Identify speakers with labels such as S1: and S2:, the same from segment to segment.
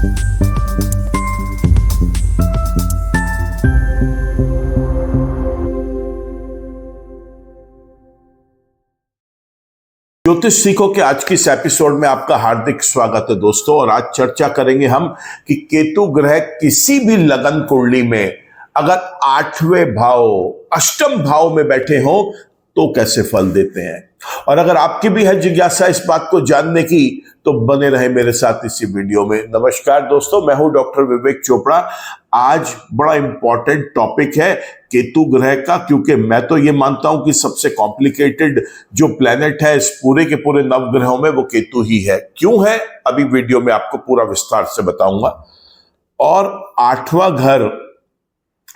S1: ज्योतिष सीखो के आज की इस एपिसोड में आपका हार्दिक स्वागत है दोस्तों। और आज चर्चा करेंगे हम कि केतु ग्रह किसी भी लगन कुंडली में अगर 8वें भाव अष्टम भाव में बैठे हो तो कैसे फल देते हैं। और अगर आपकी भी है जिज्ञासा इस बात को जानने की तो बने रहे मेरे साथ इसी वीडियो में। नमस्कार दोस्तों, मैं हूं डॉक्टर विवेक चोपड़ा। आज बड़ा इंपॉर्टेंट टॉपिक है केतु ग्रह का, क्योंकि मैं तो ये मानता हूं कि सबसे कॉम्प्लिकेटेड जो प्लेनेट है इस पूरे के पूरे नवग्रहों में वो केतु ही है। क्यों है, अभी वीडियो में आपको पूरा विस्तार से बताऊंगा। और 8वां घर,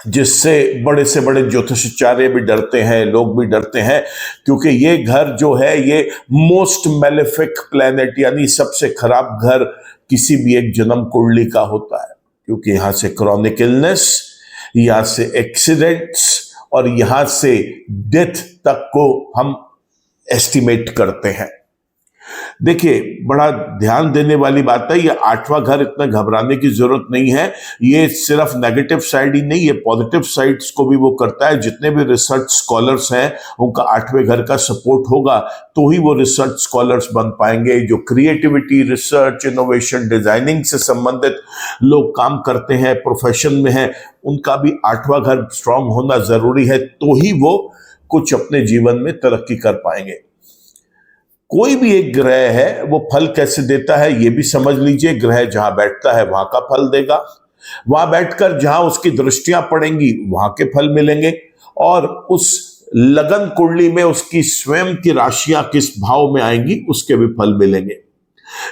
S1: जिससे बड़े से बड़े ज्योतिषाचार्य भी डरते हैं, लोग भी डरते हैं, क्योंकि ये घर जो है ये मोस्ट मेलेफिक प्लेनेट यानी सबसे खराब घर किसी भी एक जन्म कुंडली का होता है, क्योंकि यहां से क्रॉनिक इलनेस, यहां से एक्सीडेंट्स और यहां से डेथ तक को हम एस्टिमेट करते हैं। देखिए, बड़ा ध्यान देने वाली बात है, ये 8वां घर इतना घबराने की जरूरत नहीं है। ये सिर्फ नेगेटिव साइड ही नहीं, ये पॉजिटिव साइड्स को भी वो करता है। जितने भी रिसर्च स्कॉलर्स हैं उनका 8वें घर का सपोर्ट होगा तो ही वो रिसर्च स्कॉलर्स बन पाएंगे। जो क्रिएटिविटी, रिसर्च, इनोवेशन, डिजाइनिंग से संबंधित लोग काम करते हैं, प्रोफेशन में हैं, उनका भी 8वां घर स्ट्रांग होना जरूरी है, तो ही वो कुछ अपने जीवन में तरक्की कर पाएंगे। कोई भी एक ग्रह है वो फल कैसे देता है ये भी समझ लीजिए। ग्रह जहां बैठता है वहां का फल देगा, वहां बैठकर जहां उसकी दृष्टियां पड़ेंगी वहां के फल मिलेंगे, और उस लगन कुंडली में उसकी स्वयं की राशियां किस भाव में आएंगी उसके भी फल मिलेंगे।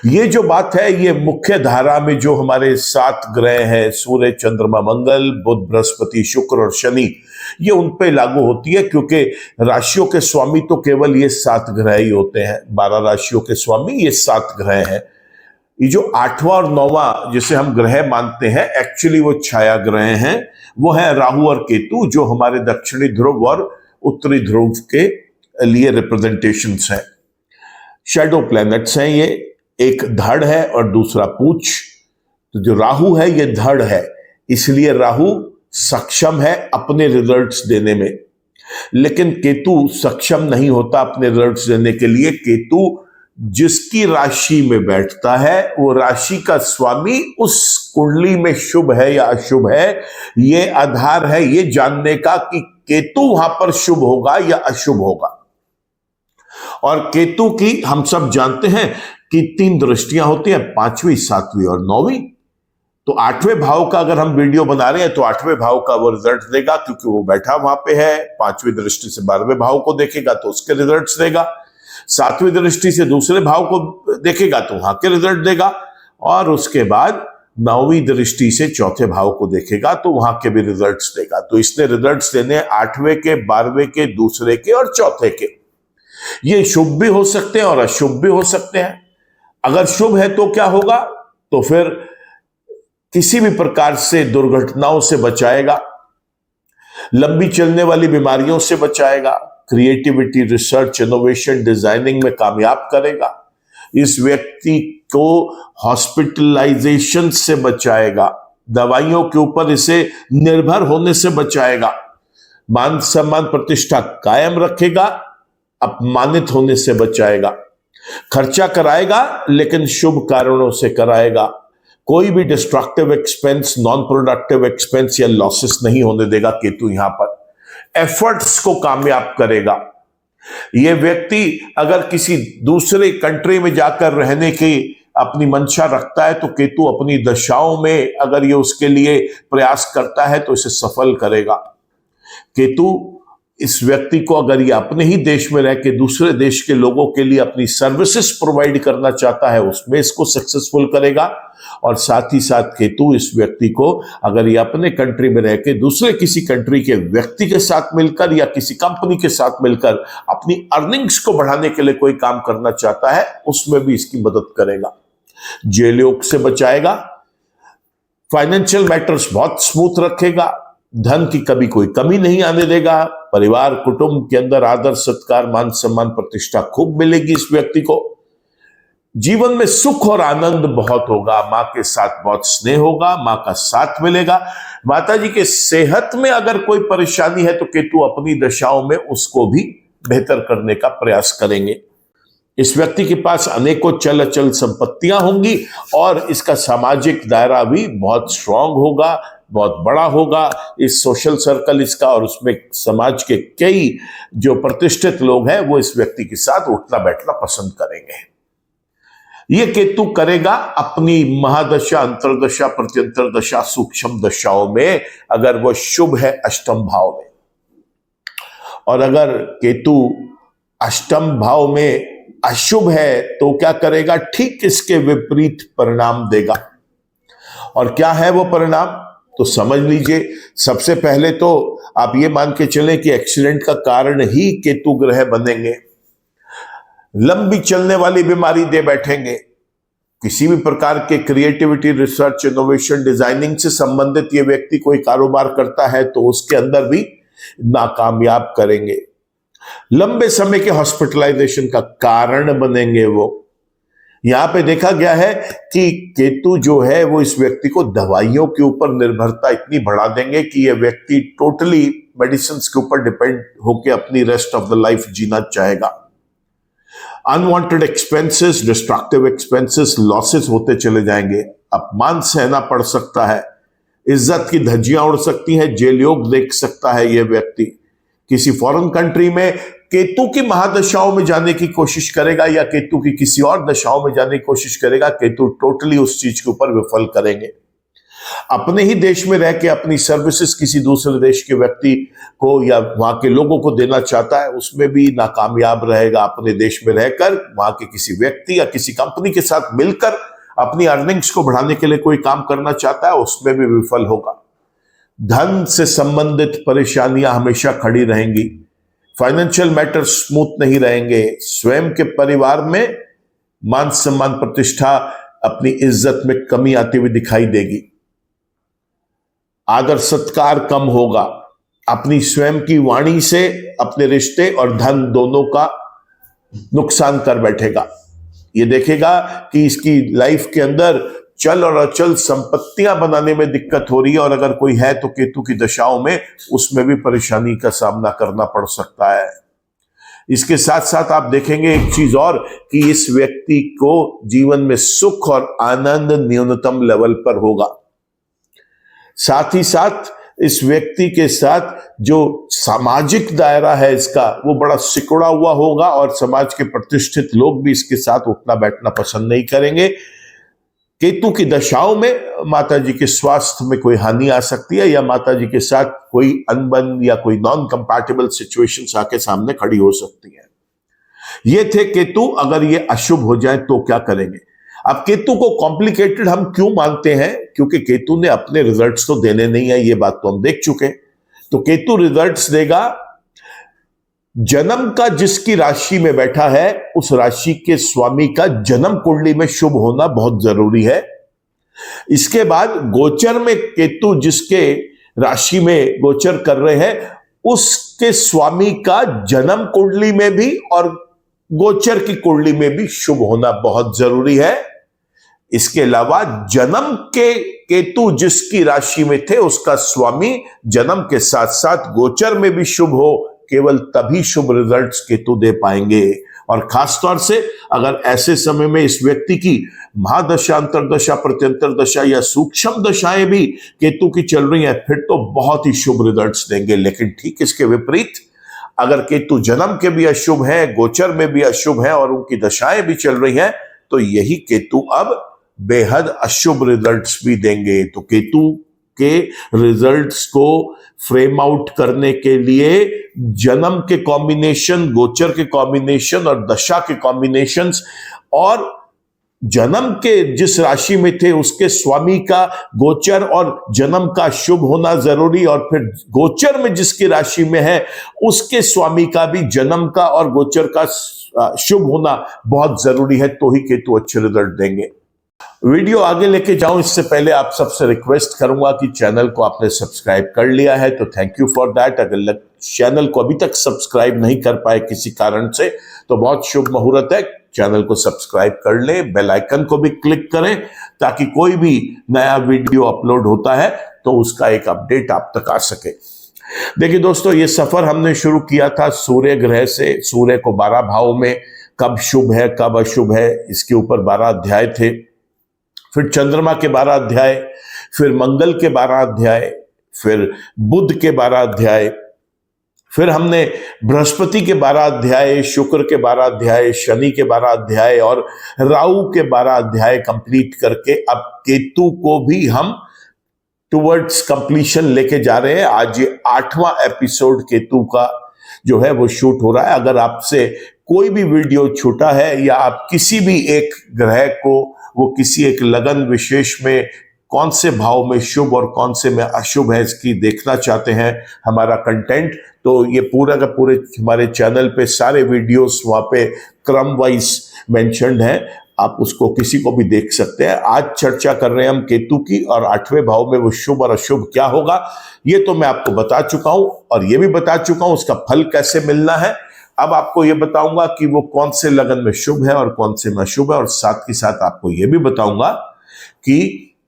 S1: ये जो बात है ये मुख्य धारा में जो हमारे 7 ग्रह हैं, सूर्य, चंद्रमा, मंगल, बुध, बृहस्पति, शुक्र और शनि, ये उन पे लागू होती है, क्योंकि राशियों के स्वामी तो केवल ये 7 ग्रह ही होते हैं। 12 राशियों के स्वामी ये 7 ग्रह हैं। ये जो 8वां और 9वां जिसे हम ग्रह मानते हैं, एक्चुअली वो छाया ग्रह हैं। वो है राहु और केतु, जो हमारे दक्षिणी ध्रुव और उत्तरी ध्रुव के लिए रिप्रेजेंटेशंस हैं। शैडो प्लैनेट्स हैं ये। एक धड़ है और दूसरा पूछ। तो जो राहु है ये धड़ है, इसलिए राहु सक्षम है अपने रिजल्ट्स देने में, लेकिन केतु सक्षम नहीं होता अपने रिजल्ट्स देने के लिए। केतु जिसकी राशि में बैठता है वो राशि का स्वामी उस कुंडली में शुभ है या अशुभ है, ये आधार है ये जानने का कि केतु वहां पर शुभ होगा या अशुभ होगा। और केतु की हम सब जानते हैं कि 3 दृष्टियां होती हैं, 5वीं, 7वीं और 9वीं। तो 8वें भाव का अगर हम वीडियो बना रहे हैं तो 8वें भाव का वो रिजल्ट देगा, क्योंकि वो बैठा वहां पे है। 5वीं दृष्टि से 12वें भाव को देखेगा तो उसके रिजल्ट्स देगा। 7वीं दृष्टि से दूसरे भाव को देखेगा तो वहां के रिजल्ट देगा। और उसके बाद 9वीं दृष्टि से चौथे भाव को देखेगा तो वहां के भी रिजल्ट्स देगा। तो इसने रिजल्ट्स देने 8वें के, 12वें के, दूसरे के और चौथे के। ये शुभ भी हो सकते हैं और अशुभ भी हो सकते हैं। अगर शुभ है तो क्या होगा, तो फिर किसी भी प्रकार से दुर्घटनाओं से बचाएगा, लंबी चलने वाली बीमारियों से बचाएगा, क्रिएटिविटी, रिसर्च, इनोवेशन, डिजाइनिंग में कामयाब करेगा, इस व्यक्ति को हॉस्पिटलाइजेशन से बचाएगा, दवाइयों के ऊपर इसे निर्भर होने से बचाएगा, मान सम्मान प्रतिष्ठा कायम रखेगा, अपमानित होने से बचाएगा, खर्चा कराएगा लेकिन शुभ कारणों से कराएगा, कोई भी destructive expense, non productive expense या लॉसेस नहीं होने देगा। केतु यहां पर एफर्ट्स को कामयाब करेगा। यह व्यक्ति अगर किसी दूसरे कंट्री में जाकर रहने की अपनी मंशा रखता है तो केतु अपनी दशाओं में अगर ये उसके लिए प्रयास करता है तो इसे सफल करेगा। केतु इस व्यक्ति को अगर ये अपने ही देश में रह के दूसरे देश के लोगों के लिए अपनी सर्विसेज प्रोवाइड करना चाहता है उसमें इसको सक्सेसफुल करेगा। और साथ ही साथ केतु इस व्यक्ति को अगर ये अपने कंट्री में रह के दूसरे किसी कंट्री के व्यक्ति के साथ मिलकर या किसी कंपनी के साथ मिलकर अपनी अर्निंग्स को बढ़ाने के लिए कोई काम करना चाहता है उसमें भी इसकी मदद करेगा। जेल योग से बचाएगा, फाइनेंशियल मैटर्स बहुत स्मूथ रखेगा, धन की कभी कोई कमी नहीं आने देगा, परिवार कुटुंब के अंदर आदर सत्कार मान सम्मान प्रतिष्ठा खूब मिलेगी इस व्यक्ति को। जीवन में सुख और आनंद बहुत होगा, मां के साथ बहुत स्नेह होगा, मां का साथ मिलेगा। माता जी के सेहत में अगर कोई परेशानी है तो केतु अपनी दशाओं में उसको भी बेहतर करने का प्रयास करेंगे। इस व्यक्ति के पास अनेकों चल अचल संपत्तियां होंगी और इसका सामाजिक दायरा भी बहुत स्ट्रांग होगा, बहुत बड़ा होगा। इस सोशल सर्कल इसका, और उसमें समाज के कई जो प्रतिष्ठित लोग हैं वो इस व्यक्ति के साथ उठना बैठना पसंद करेंगे। ये केतु करेगा अपनी महादशा, अंतरदशा, प्रत्यंतर दशा, सूक्ष्म दशाओं में, अगर वो शुभ है अष्टम भाव में। और अगर केतु अष्टम भाव में अशुभ है तो क्या करेगा? ठीक इसके विपरीत परिणाम देगा। और क्या है वो परिणाम, तो समझ लीजिए। सबसे पहले तो आप ये मान के चलें कि एक्सीडेंट का कारण ही केतु ग्रह बनेंगे। लंबी चलने वाली बीमारी दे बैठेंगे। किसी भी प्रकार के क्रिएटिविटी, रिसर्च, इनोवेशन, डिजाइनिंग से संबंधित ये व्यक्ति कोई कारोबार करता है तो उसके अंदर भी नाकामयाब करेंगे। लंबे समय के हॉस्पिटलाइजेशन का कारण बनेंगे वो। यहां पे देखा गया है कि केतु जो है वो इस व्यक्ति को दवाइयों के ऊपर निर्भरता इतनी बढ़ा देंगे कि ये व्यक्ति टोटली मेडिसिन के ऊपर डिपेंड होकर अपनी रेस्ट ऑफ द लाइफ जीना चाहेगा। Unwanted expenses, destructive expenses, losses होते चले जाएंगे। अपमान सहना पड़ सकता है, इज्जत की धज्जियां उड़ सकती हैं, जेल योग देख सकता है यह व्यक्ति। किसी फॉरेन कंट्री में केतु की महादशाओं में जाने की कोशिश करेगा या केतु की किसी और दशाओं में जाने की कोशिश करेगा, केतु टोटली उस चीज के ऊपर विफल करेंगे। अपने ही देश में रह के अपनी सर्विसेज किसी दूसरे देश के व्यक्ति को या वहां के लोगों को देना चाहता है, उसमें भी नाकामयाब रहेगा। अपने देश में रहकर वहां के किसी व्यक्ति या किसी कंपनी के साथ मिलकर अपनी अर्निंग्स को बढ़ाने के लिए कोई काम करना चाहता है, उसमें भी विफल होगा। धन से संबंधित परेशानियां हमेशा खड़ी रहेंगी। फाइनेंशियल मैटर स्मूथ नहीं रहेंगे। स्वयं के परिवार में मान सम्मान, प्रतिष्ठा, अपनी इज्जत में कमी आती हुई दिखाई देगी। आदर सत्कार कम होगा। अपनी स्वयं की वाणी से अपने रिश्ते और धन दोनों का नुकसान कर बैठेगा। ये देखेगा कि इसकी लाइफ के अंदर चल और अचल संपत्तियां बनाने में दिक्कत हो रही है, और अगर कोई है तो केतु की दशाओं में उसमें भी परेशानी का सामना करना पड़ सकता है। इसके साथ साथ आप देखेंगे एक चीज और कि इस व्यक्ति को जीवन में सुख और आनंद न्यूनतम लेवल पर होगा। साथ ही साथ इस व्यक्ति के साथ जो सामाजिक दायरा है इसका, वो बड़ा सिकुड़ा हुआ होगा और समाज के प्रतिष्ठित लोग भी इसके साथ उठना बैठना पसंद नहीं करेंगे। केतु की दशाओं में माता जी के स्वास्थ्य में कोई हानि आ सकती है या माता जी के साथ कोई अनबन या कोई नॉन कंपैटिबल सिचुएशंस आके सामने खड़ी हो सकती है। ये थे केतु। अगर ये अशुभ हो जाए तो क्या करेंगे? अब केतु को कॉम्प्लिकेटेड हम क्यों मानते हैं? क्योंकि केतु ने अपने रिजल्ट्स तो देने नहीं है, ये बात तो हम देख चुके। तो केतु रिजल्ट्स देगा जन्म का जिसकी राशि में बैठा है उस राशि के स्वामी का जन्म कुंडली में शुभ होना बहुत जरूरी है। इसके बाद गोचर में केतु जिसके राशि में गोचर कर रहे हैं उसके स्वामी का जन्म कुंडली में भी और गोचर की कुंडली में भी शुभ होना बहुत जरूरी है। इसके अलावा जन्म के केतु जिसकी राशि में थे उसका स्वामी जन्म के साथ साथ गोचर में भी शुभ हो, केवल तभी शुभ रिजल्ट्स केतु दे पाएंगे। और खासतौर से अगर ऐसे समय में इस व्यक्ति की महादशा, अंतरदशा, प्रत्यंतर दशा या सूक्ष्म दशाएं भी केतु की चल रही हैं, फिर तो बहुत ही शुभ रिजल्ट्स देंगे। लेकिन ठीक इसके विपरीत अगर केतु जन्म के भी अशुभ है, गोचर में भी अशुभ है और उनकी दशाएं भी चल रही हैं, तो यही केतु अब बेहद अशुभ रिजल्ट्स भी देंगे। तो केतु के रिजल्ट्स को फ्रेम आउट करने के लिए जन्म के कॉम्बिनेशन, गोचर के कॉम्बिनेशन और दशा के कॉम्बिनेशंस और जन्म के जिस राशि में थे उसके स्वामी का गोचर और जन्म का शुभ होना जरूरी, और फिर गोचर में जिसकी राशि में है उसके स्वामी का भी जन्म का और गोचर का शुभ होना बहुत जरूरी है, तो ही केतु अच्छे रिजल्ट देंगे। वीडियो आगे लेके जाऊं इससे पहले आप सबसे रिक्वेस्ट करूंगा कि चैनल को आपने सब्सक्राइब कर लिया है तो थैंक यू फॉर दैट। अगर चैनल को अभी तक सब्सक्राइब नहीं कर पाए किसी कारण से तो बहुत शुभ मुहूर्त है, चैनल को सब्सक्राइब कर लें, बेल आइकन को भी क्लिक करें ताकि कोई भी नया वीडियो अपलोड होता है तो उसका एक अपडेट आप तक आ सके। देखिए दोस्तों, ये सफर हमने शुरू किया था सूर्य ग्रह से। सूर्य को 12 भाव में कब शुभ है कब अशुभ है, इसके ऊपर 12 अध्याय थे। फिर चंद्रमा के 12 अध्याय, फिर मंगल के 12 अध्याय, फिर बुध के 12 अध्याय, फिर हमने बृहस्पति के 12 अध्याय, शुक्र के 12 अध्याय, शनि के 12 अध्याय और राहु के 12 अध्याय कंप्लीट करके अब केतु को भी हम टुवर्ड्स कंप्लीशन लेके जा रहे हैं। आज ये 8वां एपिसोड केतु का जो है वो शूट हो रहा है। अगर आपसे कोई भी वीडियो छूटा है या आप किसी भी एक ग्रह को वो किसी एक लगन विशेष में कौन से भाव में शुभ और कौन से में अशुभ है इसकी देखना चाहते हैं हमारा कंटेंट, तो ये पूरा का पूरे हमारे चैनल पे सारे वीडियोस वहां पे क्रम वाइज मेंशन्ड हैं, आप उसको किसी को भी देख सकते हैं। आज चर्चा कर रहे हैं हम केतु की और 8वें भाव में वो शुभ और अशुभ क्या होगा ये तो मैं आपको बता चुका हूं और ये भी बता चुका हूं उसका फल कैसे मिलना है। अब आपको ये बताऊंगा कि वो कौन से लगन में शुभ है और कौन से में अशुभ है, और साथ ही साथ आपको ये भी बताऊंगा कि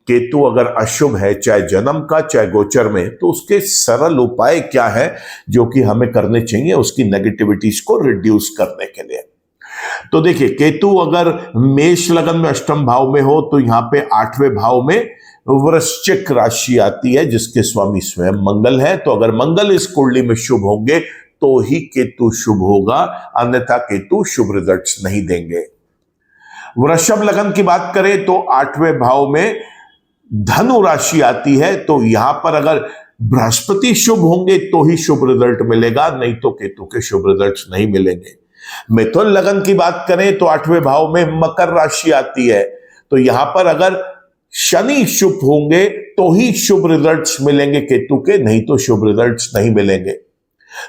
S1: केतु अगर अशुभ है चाहे जन्म का चाहे गोचर में, तो उसके सरल उपाय क्या है जो कि हमें करने चाहिए उसकी नेगेटिविटीज को रिड्यूस करने के लिए। तो देखिए, केतु अगर मेष लगन में अष्टम भाव में हो तो यहां पे 8वें भाव में वृश्चिक राशि आती है जिसके स्वामी स्वयं मंगल है। तो अगर मंगल इस कुंडली में शुभ होंगे तो ही केतु शुभ होगा, अन्यथा केतु शुभ रिजल्ट्स नहीं देंगे। वृषभ लगन की बात करें तो 8वें भाव में धनु राशि आती है, तो यहां पर अगर बृहस्पति शुभ होंगे तो ही शुभ रिजल्ट मिलेगा, नहीं तो केतु के शुभ रिजल्ट्स नहीं मिलेंगे। मिथुन लगन की बात करें तो 8वें भाव में मकर राशि आती है, तो यहां पर अगर शनि शुभ होंगे तो ही शुभ रिजल्ट्स मिलेंगे केतु के, नहीं तो शुभ रिजल्ट्स नहीं मिलेंगे।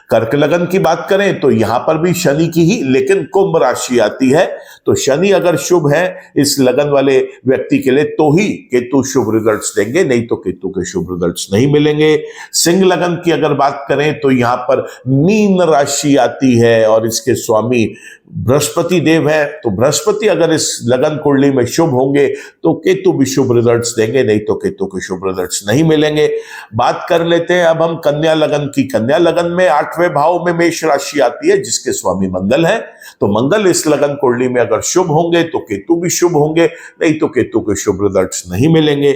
S1: कर्क लगन की बात करें तो यहां पर भी शनि की ही लेकिन कुंभ राशि आती है, तो शनि अगर शुभ है इस लगन वाले व्यक्ति के लिए तो ही केतु शुभ रिजल्ट्स देंगे, नहीं तो केतु के शुभ रिजल्ट्स नहीं मिलेंगे। सिंह लगन की अगर बात करें तो यहां पर मीन राशि आती है और इसके स्वामी बृहस्पति देव है, तो बृहस्पति अगर इस लगन कुंडली में शुभ होंगे तो केतु भी शुभ रिजल्ट्स देंगे, नहीं तो केतु के शुभ रिजल्ट्स नहीं मिलेंगे। बात कर लेते हैं अब हम कन्या लगन की। कन्या लगन में 8वें भाव में मेष राशि आती है जिसके स्वामी मंगल है, तो मंगल इस लगन कुंडली में अगर शुभ होंगे तो केतु भी शुभ होंगे, नहीं तो केतु के शुभ रिजल्ट्स नहीं मिलेंगे।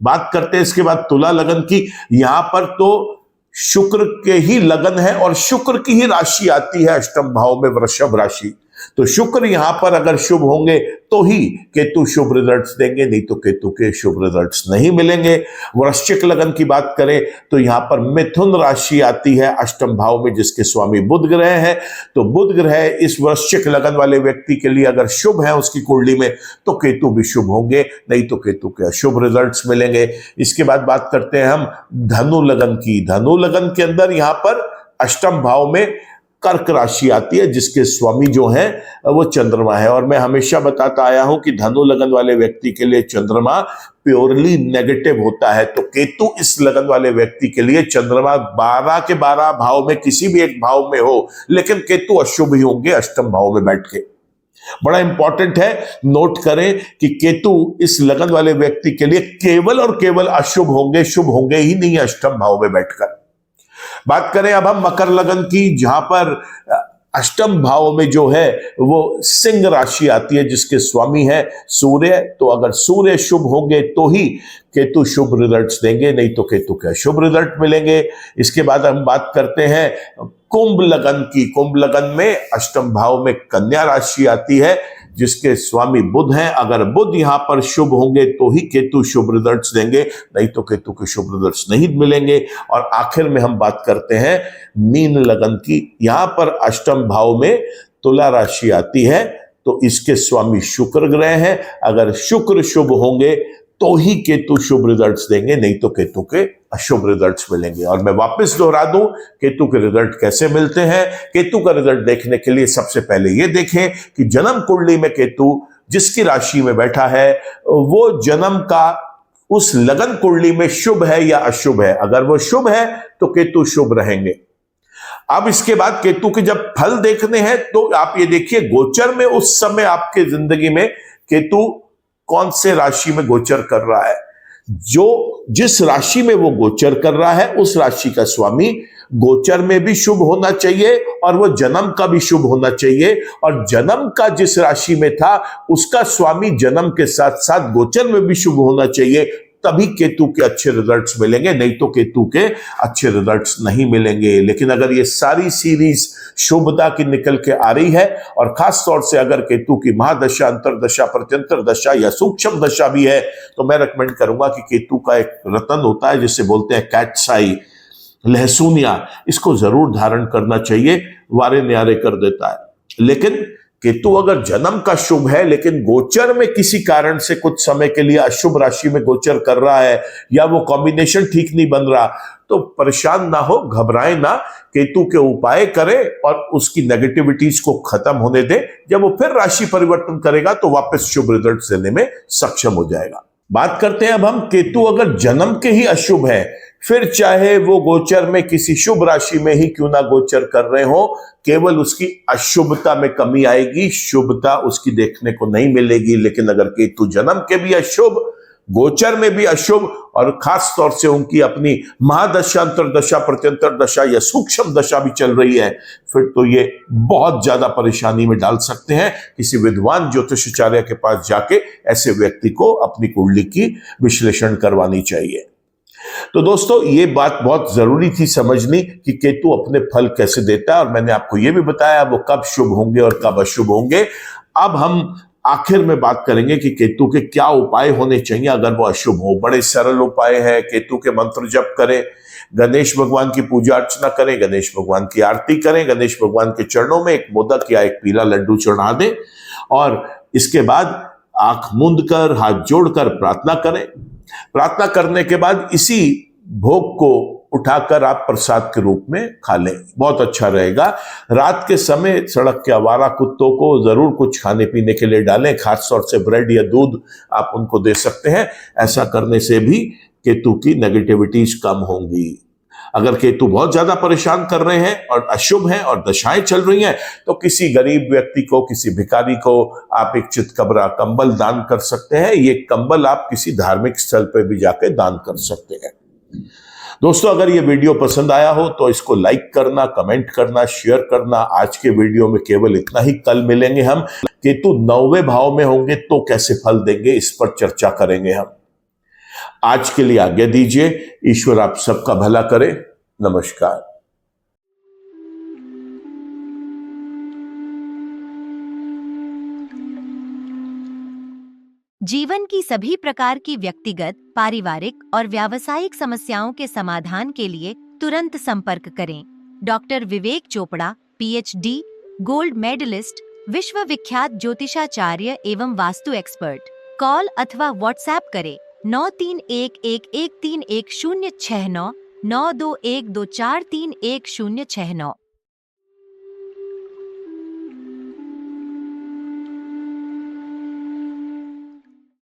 S1: बात करते हैं इसके बाद तुला लगन की। यहां पर तो शुक्र के ही लगन है और शुक्र की ही राशि आती है अष्टम भाव में वृषभ राशि, तो शुक्र यहां पर अगर शुभ होंगे तो ही केतु शुभ रिजल्ट्स देंगे, नहीं तो केतु के शुभ रिजल्ट्स नहीं मिलेंगे। वृश्चिक लगन की बात करें तो यहां पर मिथुन राशि आती है अष्टम भाव में जिसके स्वामी बुध ग्रह है, तो बुध ग्रह इस वृश्चिक लगन वाले व्यक्ति के लिए अगर शुभ है उसकी कुंडली में तो केतु भी शुभ होंगे, नहीं तो केतु के अशुभ रिजल्ट्स मिलेंगे। इसके बाद बात करते हैं हम धनु लगन की। धनु लगन के अंदर यहां पर अष्टम भाव में कर्क राशि आती है जिसके स्वामी जो है वो चंद्रमा है, और मैं हमेशा बताता आया हूं कि धनु लगन वाले व्यक्ति के लिए चंद्रमा प्योरली नेगेटिव होता है, तो केतु इस लगन वाले व्यक्ति के लिए चंद्रमा 12 के 12 भाव में किसी भी एक भाव में हो लेकिन केतु अशुभ ही होंगे अष्टम भाव में बैठ के। बड़ा इंपॉर्टेंट है, नोट करें कि केतु इस लगन वाले व्यक्ति के लिए केवल और केवल अशुभ होंगे, शुभ होंगे ही नहीं अष्टम भाव में बैठकर। बात करें अब हम मकर लगन की, जहां पर अष्टम भाव में जो है वो सिंह राशि आती है जिसके स्वामी है सूर्य, तो अगर सूर्य शुभ होंगे तो ही केतु शुभ रिजल्ट्स देंगे, नहीं तो केतु के अशुभ रिजल्ट मिलेंगे। इसके बाद हम बात करते हैं कुंभ लगन की। कुंभ लगन में अष्टम भाव में कन्या राशि आती है जिसके स्वामी बुध हैं, अगर बुध यहां पर शुभ होंगे तो ही केतु शुभ रिजल्ट्स देंगे, नहीं तो केतु के शुभ रिजल्ट्स नहीं मिलेंगे। और आखिर में हम बात करते हैं मीन लगन की। यहां पर अष्टम भाव में तुला राशि आती है, तो इसके स्वामी शुक्र ग्रह हैं, अगर शुक्र शुभ होंगे तो ही केतु शुभ रिजल्ट्स देंगे, नहीं तो केतु के अशुभ रिजल्ट्स मिलेंगे। और मैं वापस दोहरा दूं, केतु के रिजल्ट कैसे मिलते हैं। केतु का रिजल्ट देखने के लिए सबसे पहले ये देखें कि जन्म कुंडली में केतु जिसकी राशि में बैठा है वो जन्म का उस लगन कुंडली में शुभ है या अशुभ है। अगर वो शुभ है तो केतु शुभ रहेंगे, अब इसके बाद केतु के जब फल देखने हैं तो आप ये देखिए गोचर में उस समय आपके जिंदगी में केतु कौन से राशि में गोचर कर रहा है। जो जिस राशि में वो गोचर कर रहा है उस राशि का स्वामी गोचर में भी शुभ होना चाहिए और वो जन्म का भी शुभ होना चाहिए, और जन्म का जिस राशि में था उसका स्वामी जन्म के साथ साथ गोचर में भी शुभ होना चाहिए, तभी केतु के अच्छे रिजल्ट्स मिलेंगे, नहीं तो केतु के अच्छे रिजल्ट्स नहीं मिलेंगे। लेकिन अगर ये सारी सीरीज शुभता की निकल के आ रही है और खास तौर से अगर केतु की महादशा, अंतरदशा, प्रत्यंतर दशा या सूक्ष्म दशा भी है तो मैं रेकमेंड करूंगा कि केतु का एक रतन होता है जिसे बोलते हैं कैट्स आई, लहसुनिया, इसको जरूर धारण करना चाहिए, वारे न्यारे कर देता है। लेकिन केतु अगर जन्म का शुभ है लेकिन गोचर में किसी कारण से कुछ समय के लिए अशुभ राशि में गोचर कर रहा है या वो कॉम्बिनेशन ठीक नहीं बन रहा, तो परेशान ना हो, घबराएं ना, केतु के उपाय करें और उसकी नेगेटिविटीज को खत्म होने दें। जब वो फिर राशि परिवर्तन करेगा तो वापस शुभ रिजल्ट देने में सक्षम हो जाएगा। बात करते हैं अब हम, केतु अगर जन्म के ही अशुभ है, फिर चाहे वो गोचर में किसी शुभ राशि में ही क्यों ना गोचर कर रहे हो, केवल उसकी अशुभता में कमी आएगी, शुभता उसकी देखने को नहीं मिलेगी। लेकिन अगर केतु जन्म के भी अशुभ, गोचर में भी अशुभ और खास तौर से उनकी अपनी महादशा, अंतरदशा, प्रत्यंतर दशा या सूक्ष्म दशा भी चल रही है, फिर तो ये बहुत ज्यादा परेशानी में डाल सकते हैं। किसी विद्वान ज्योतिषाचार्य के पास जाके ऐसे व्यक्ति को अपनी कुंडली की विश्लेषण करवानी चाहिए। तो दोस्तों ये बात बहुत जरूरी थी समझनी कि केतु अपने फल कैसे देता है, और मैंने आपको ये भी बताया वो कब शुभ होंगे और कब अशुभ होंगे। अब हम आखिर में बात करेंगे कि केतु के क्या उपाय होने चाहिए अगर वो अशुभ हो। बड़े सरल उपाय है, केतु के मंत्र जप करें, गणेश भगवान की पूजा अर्चना करें, गणेश भगवान की आरती करें, गणेश भगवान के चरणों में एक मोदक या एक पीला लड्डू चढ़ा दें और इसके बाद आंख मूंद कर हाथ जोड़कर प्रार्थना करें। प्रार्थना करने के बाद इसी भोग को उठाकर आप प्रसाद के रूप में खा लें, बहुत अच्छा रहेगा। रात के समय सड़क के आवारा कुत्तों को जरूर कुछ खाने पीने के लिए डालें, खासतौर से ब्रेड या दूध आप उनको दे सकते हैं। ऐसा करने से भी केतु की नेगेटिविटीज कम होंगी। अगर केतु बहुत ज्यादा परेशान कर रहे हैं और अशुभ हैं और दशाएं चल रही हैं तो किसी गरीब व्यक्ति को, किसी भिखारी को आप एक चितकबरा कंबल दान कर सकते हैं। ये कंबल आप किसी धार्मिक स्थल पर भी जाकर दान कर सकते हैं। दोस्तों अगर ये वीडियो पसंद आया हो तो इसको लाइक करना, कमेंट करना, शेयर करना। आज के वीडियो में केवल इतना ही। कल मिलेंगे हम, केतु 9वें भाव में होंगे तो कैसे फल देंगे इस पर चर्चा करेंगे हम। आज के लिए आज्ञा दीजिए, ईश्वर आप सबका भला करे। नमस्कार।
S2: जीवन की सभी प्रकार की व्यक्तिगत, पारिवारिक और व्यावसायिक समस्याओं के समाधान के लिए तुरंत संपर्क करें। डॉक्टर विवेक चोपड़ा, पीएचडी, गोल्ड मेडलिस्ट, विश्व विख्यात ज्योतिषाचार्य एवं वास्तु एक्सपर्ट। कॉल अथवा व्हाट्सएप करें 9311131069 9212431069।